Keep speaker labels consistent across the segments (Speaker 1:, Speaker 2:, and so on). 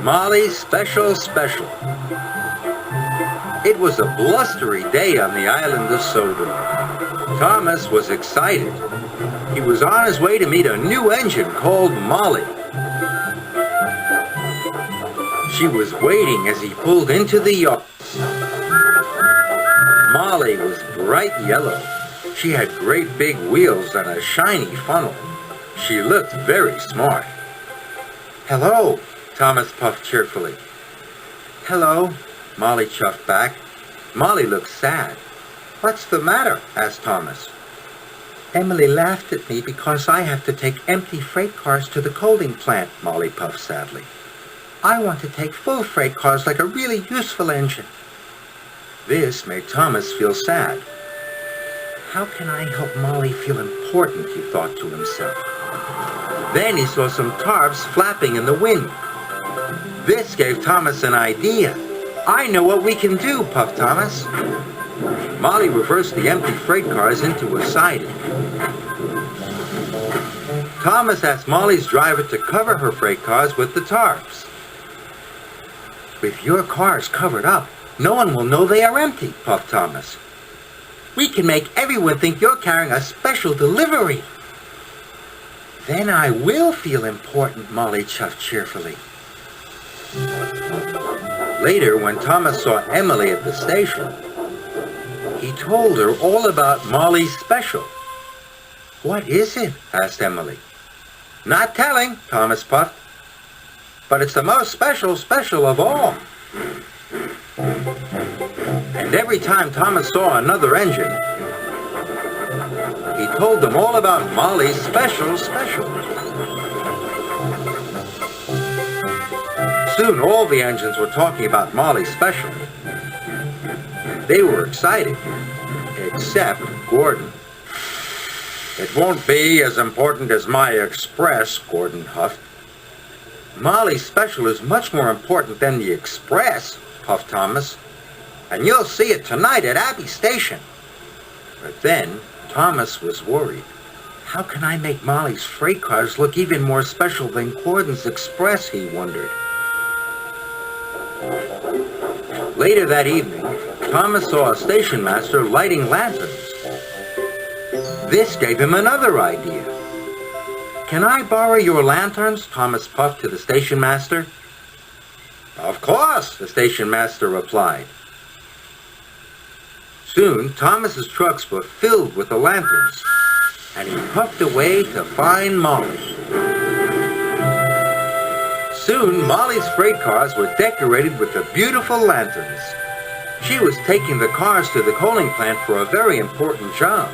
Speaker 1: Molly's Special Special. It was a blustery day on the island of Sodor. Thomas was excited. He was on his way to meet a new engine called Molly. She was waiting as he pulled into the yard. Molly was bright yellow. She had great big wheels and a shiny funnel. She looked very smart. "Hello," Thomas puffed cheerfully. "Hello," Molly chuffed back. Molly looked sad. "What's the matter?" asked Thomas. "Emily laughed at me because I have to take empty freight cars to the coaling plant," Molly puffed sadly. "I want to take full freight cars like a really useful engine." This made Thomas feel sad. "How can I help Molly feel important?" he thought to himself. Then he saw some tarps flapping in the wind. This gave Thomas an idea. "I know what we can do," puffed Thomas. Molly reversed the empty freight cars into a siding. Thomas asked Molly's driver to cover her freight cars with the tarps. "With your cars covered up, no one will know they are empty," puffed Thomas. "We can make everyone think you're carrying a special delivery." "Then I will feel important," Molly chuffed cheerfully. Later, when Thomas saw Emily at the station, he told her all about Molly's special. "What is it?" asked Emily. "Not telling," Thomas puffed. "But it's the most special of all." And every time Thomas saw another engine, he told them all about Molly's special. Soon all the engines were talking about Molly's special. They were excited, except Gordon. "It won't be as important as my Express," Gordon huffed. "Molly's special is much more important than the Express," puffed Thomas. "And you'll see it tonight at Abbey Station." But then Thomas was worried. How can I make Molly's freight cars look even more special than Gordon's Express, he wondered. Later that evening, Thomas saw a station master lighting lanterns. This gave him another idea. "Can I borrow your lanterns?" Thomas puffed to the station master. "Of course," the station master replied. Soon, Thomas's trucks were filled with the lanterns, and he puffed away to find Molly. Soon, Molly's freight cars were decorated with the beautiful lanterns. She was taking the cars to the coaling plant for a very important job.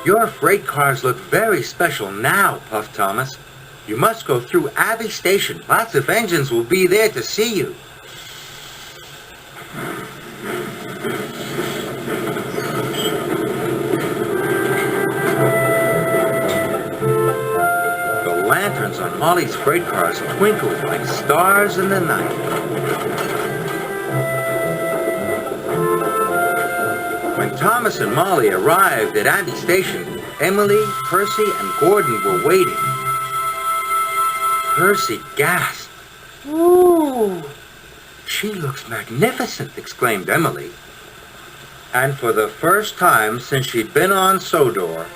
Speaker 1: "Your freight cars look very special now," puffed Thomas. "You must go through Abbey Station. Lots of engines will be there to see you." The lanterns on Molly's freight cars twinkled like stars in the night. When Thomas and Molly arrived at Abbey Station, Emily, Percy, and Gordon were waiting. Percy gasped. "Ooh, she looks magnificent," exclaimed Emily. And for the first time since she'd been on Sodor,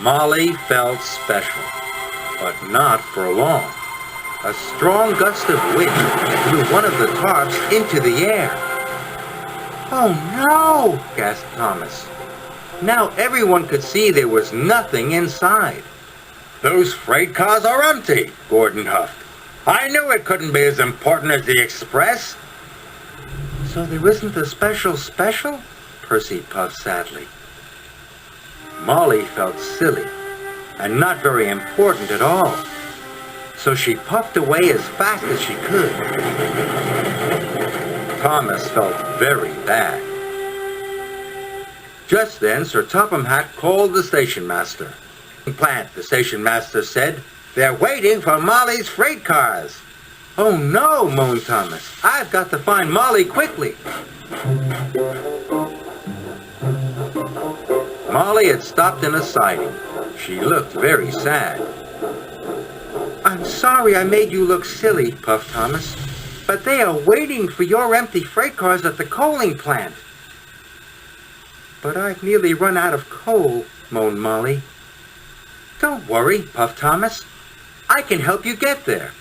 Speaker 1: Molly felt special, but not for long. A strong gust of wind blew one of the tarps into the air. "Oh no!" gasped Thomas. Now everyone could see there was nothing inside. "Those freight cars are empty," Gordon huffed. "I knew it couldn't be as important as the Express." "So there isn't a special? Percy puffed sadly. Molly felt silly and not very important at all, so she puffed away as fast as she could. Thomas felt very bad. Just then, Sir Topham Hatt called the station master. "Plant," the station master said. "They're waiting for Molly's freight cars." "Oh no," moaned Thomas. "I've got to find Molly quickly." Molly had stopped in a siding. She looked very sad. I'm sorry I made you look silly, puffed Thomas, but they are waiting for your empty freight cars at the coaling plant. But I've nearly run out of coal, moaned Molly. Don't worry, puffed Thomas. I can help you get there.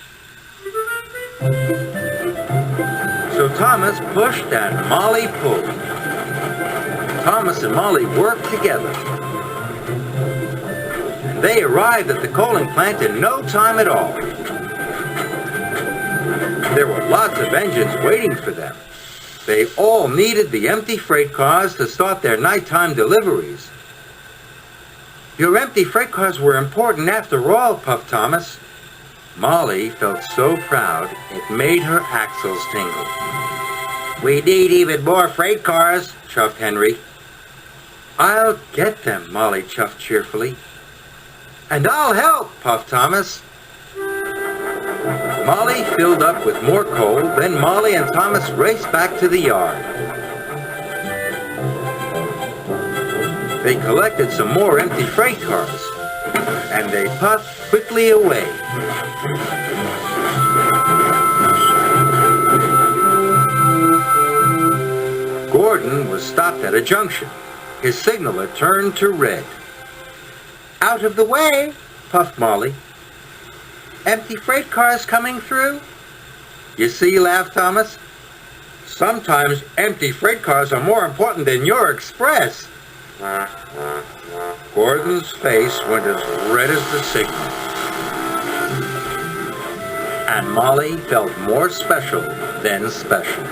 Speaker 1: So Thomas pushed and Molly pulled. Thomas and Molly worked together. And they arrived at the coaling plant in no time at all. There were lots of engines waiting for them. They all needed the empty freight cars to start their nighttime deliveries. Your empty freight cars were important after all, puffed Thomas. Molly felt so proud it made her axles tingle. We need even more freight cars, chuffed Henry. I'll get them, Molly chuffed cheerfully. And I'll help, puffed Thomas. Molly filled up with more coal, then Molly and Thomas raced back to the yard. They collected some more empty freight cars, and they puffed quickly away. Gordon was stopped at a junction. His signaler turned to red. Out of the way, puffed Molly. Empty freight cars coming through? You see, laughed Thomas. Sometimes empty freight cars are more important than your express. Gordon's face went as red as the signal. And Molly felt more special than special.